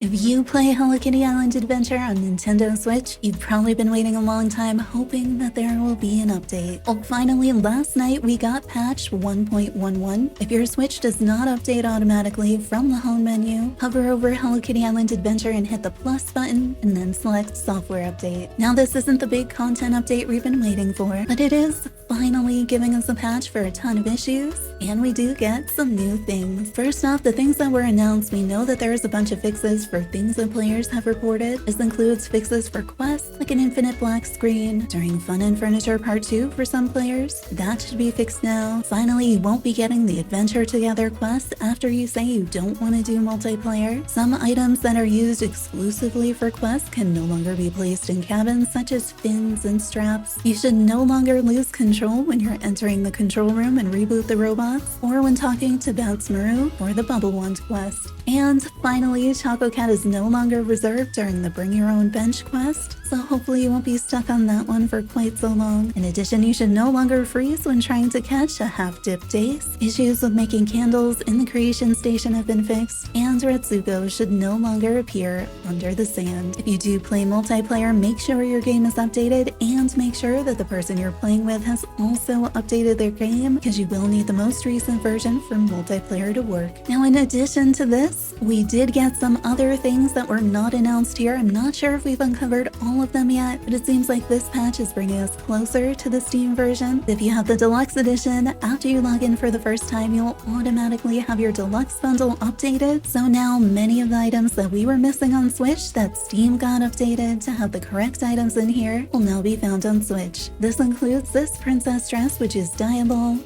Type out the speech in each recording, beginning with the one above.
If you play Hello Kitty Island Adventure on Nintendo Switch, you've probably been waiting a long time hoping that there will be an update. Well, finally, last night we got patch 1.11. If your Switch does not update automatically from the home menu, hover over Hello Kitty Island Adventure and hit the plus button, and then select Software Update. Now, this isn't the big content update we've been waiting for, but it is finally giving us a patch for a ton of issues, and we do get some new things. First off, the things that were announced, we know that there's a bunch of fixes for things that players have reported. This includes fixes for quests, like an infinite black screen during Fun and Furniture Part 2 for some players. That should be fixed now. Finally, you won't be getting the Adventure Together quest after you say you don't want to do multiplayer. Some items that are used exclusively for quests can no longer be placed in cabins, such as fins and straps. You should no longer lose control when you're entering the control room and reboot the robots, or when talking to Bounce Maru or the Bubble Wand quest. And finally, Choco Cat is no longer reserved during the Bring Your Own Bench quest, so hopefully you won't be stuck on that one for quite so long. In addition, you should no longer freeze when trying to catch a half-dipped dace. Issues with making candles in the creation station have been fixed, and Retsuko should no longer appear under the sand. If you do play multiplayer, make sure your game is updated, and make sure that the person you're playing with has also updated their game, because you will need the most recent version for multiplayer to work. Now, in addition to this, we did get some other things that were not announced here. I'm not sure if we've uncovered all of them yet, but it seems like this patch is bringing us closer to the Steam version. If you have the Deluxe Edition, after you log in for the first time, you'll automatically have your Deluxe bundle updated. So now many of the items that we were missing on Switch that Steam got updated to have the correct items in here will now be found on Switch. This includes this princess dress, which is dyeable,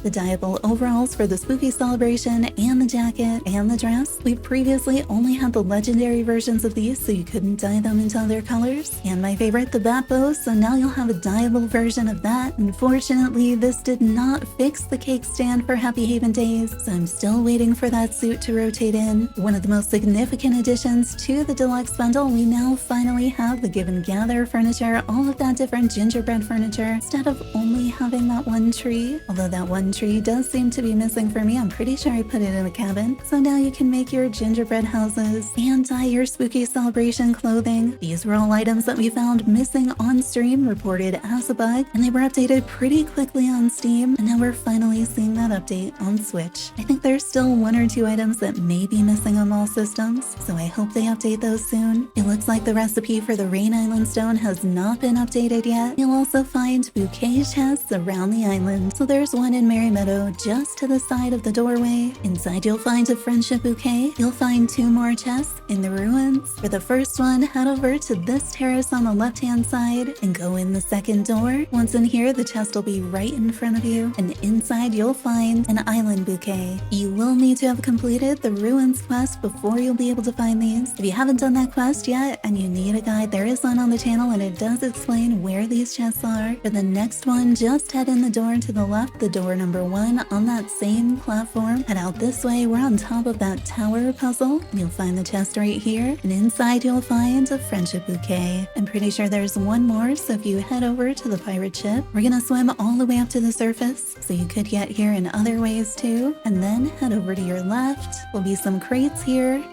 the dyeable overalls for the spooky celebration, and the jacket and the dress. We previously only had the legendary versions of these, so you couldn't dye them into other colors. And my favorite, the bat bow, so now you'll have a dyeable version of that. Unfortunately, this did not fix the cake stand for Happy Haven Days, so I'm still waiting for that suit to rotate in. One of the most significant additions to the Deluxe bundle, we now finally have the Give and Gather furniture, all of that different gingerbread furniture, instead of only having that one tree. Although that one tree does seem to be missing for me. I'm pretty sure I put it in a cabin. So now you can make your gingerbread houses and dye your spooky celebration clothing. These were all items that we found missing on stream, reported as a bug, and they were updated pretty quickly on Steam, and now we're finally seeing that update on Switch. I think there's still one or two items that may be missing on all systems, so I hope they update those soon. It looks like the recipe for the Rain Island Stone has not been updated yet. You'll also find bouquet chests around the island. So there's one in Merry Meadow just to the side of the doorway. Inside you'll find a friendship bouquet. You'll find two more chests in the ruins. For the first one, head over to this terrace on the left-hand side and go in the second door. Once in here, the chest will be right in front of you, and inside you'll find an island bouquet. You will need to have completed the ruins quest before you'll be able to find these. If you haven't done that quest yet and you need a guide, there is one on the channel, and it does explain where these chests are. For the next one, just head in the door to the left, the door number 1 on that same platform. Head out this way. We're on top of that tower puzzle. You'll find the chest right here, and inside you'll find a friendship bouquet. I'm pretty sure there's one more, so if you head over to the pirate ship, we're gonna swim all the way up to the surface, so you could get here in other ways too, and then head over to your left. Will be some crates here.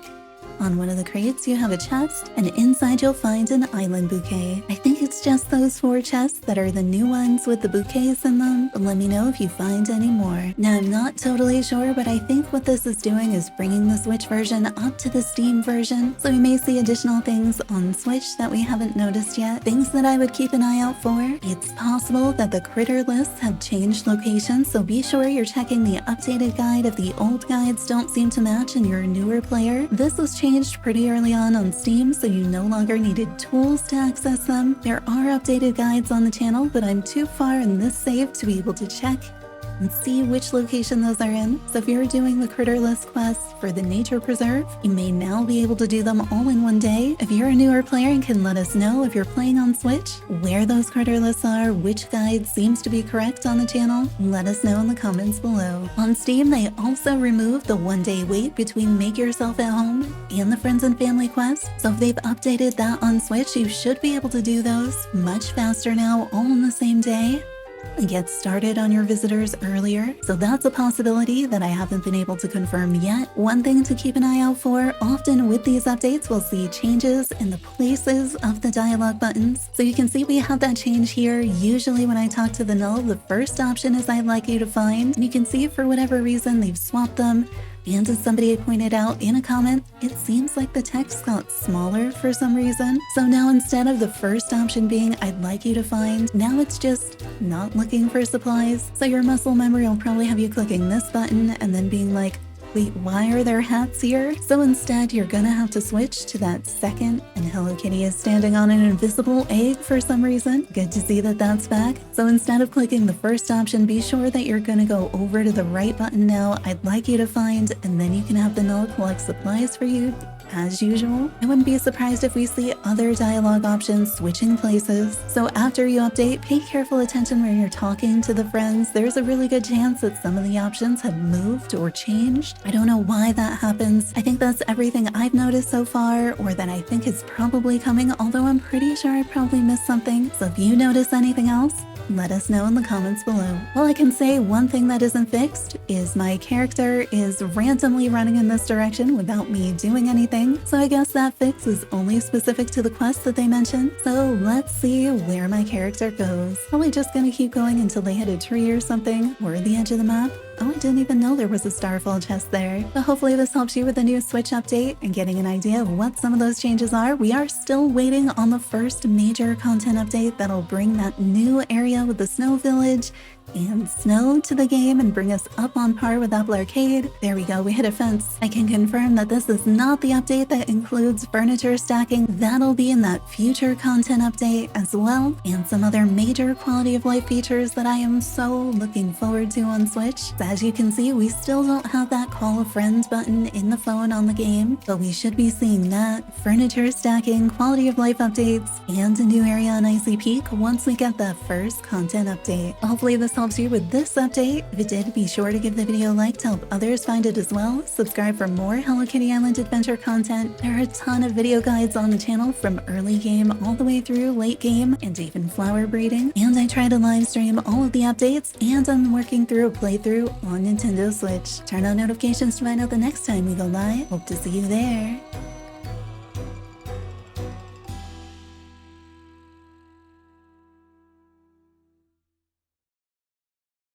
On one of the crates, you have a chest, and inside you'll find an island bouquet. I think it's just those 4 chests that are the new ones with the bouquets in them, but let me know if you find any more. Now, I'm not totally sure, but I think what this is doing is bringing the Switch version up to the Steam version, so we may see additional things on Switch that we haven't noticed yet. Things that I would keep an eye out for. It's possible that the critter lists have changed locations, so be sure you're checking the updated guide if the old guides don't seem to match and you're a newer player. This was changed pretty early on Steam, so you no longer needed tools to access them. There are updated guides on the channel, but I'm too far in this save to be able to check and see which location those are in. So if you're doing the critter list quests for the nature preserve, you may now be able to do them all in one day. If you're a newer player and can let us know if you're playing on Switch, where those critter lists are, which guide seems to be correct on the channel, let us know in the comments below. On Steam, they also removed the 1-day wait between Make Yourself at Home and the Friends and Family quest. So if they've updated that on Switch, you should be able to do those much faster now, all in the same day. and get started on your visitors earlier. So that's a possibility that I haven't been able to confirm yet. One thing to keep an eye out for, often with these updates, we'll see changes in the places of the dialogue buttons. So you can see we have that change here. Usually when I talk to the null, the first option is I'd like you to find. And you can see for whatever reason, they've swapped them. And as somebody pointed out in a comment, it seems like the text got smaller for some reason. So now instead of the first option being I'd like you to find, now it's just not looking for supplies. So your muscle memory will probably have you clicking this button and then being like, wait, why are there hats here? So instead, you're gonna have to switch to that second, and Hello Kitty is standing on an invisible egg for some reason. Good to see that that's back. So instead of clicking the first option, be sure that you're gonna go over to the right button now, I'd like you to find, and then you can have the null collect supplies for you. As usual, I wouldn't be surprised if we see other dialogue options switching places. So after you update, pay careful attention when you're talking to the friends. There's a really good chance that some of the options have moved or changed. I don't know why that happens. I think that's everything I've noticed so far, or that I think is probably coming, although I'm pretty sure I probably missed something. So if you notice anything else, let us know in the comments below. All I can say, one thing that isn't fixed is my character is randomly running in this direction without me doing anything. So I guess that fix is only specific to the quest that they mentioned. So let's see where my character goes. Probably just gonna keep going until they hit a tree or something, or the edge of the map. Oh, I didn't even know there was a starfall chest there. But hopefully this helps you with the new Switch update and getting an idea of what some of those changes are. We are still waiting on the first major content update that'll bring that new area with the snow village and snow to the game and bring us up on par with Apple Arcade. There we go, we hit a fence. I can confirm that this is not the update that includes furniture stacking. That'll be in that future content update as well, and some other major quality of life features that I am so looking forward to on Switch. So as you can see, we still don't have that call a friend button in the phone on the game, but we should be seeing that, furniture stacking, quality of life updates, and a new area on Icy Peak once we get the first content update. Hopefully this helps you with this update. If it did, be sure to give the video a like to help others find it as well. Subscribe for more Hello Kitty Island adventure content. There are a ton of video guides on the channel from early game all the way through late game and even flower breeding. And I try to live stream all of the updates, and I'm working through a playthrough on Nintendo Switch. Turn on notifications to find out the next time we go live. Hope to see you there.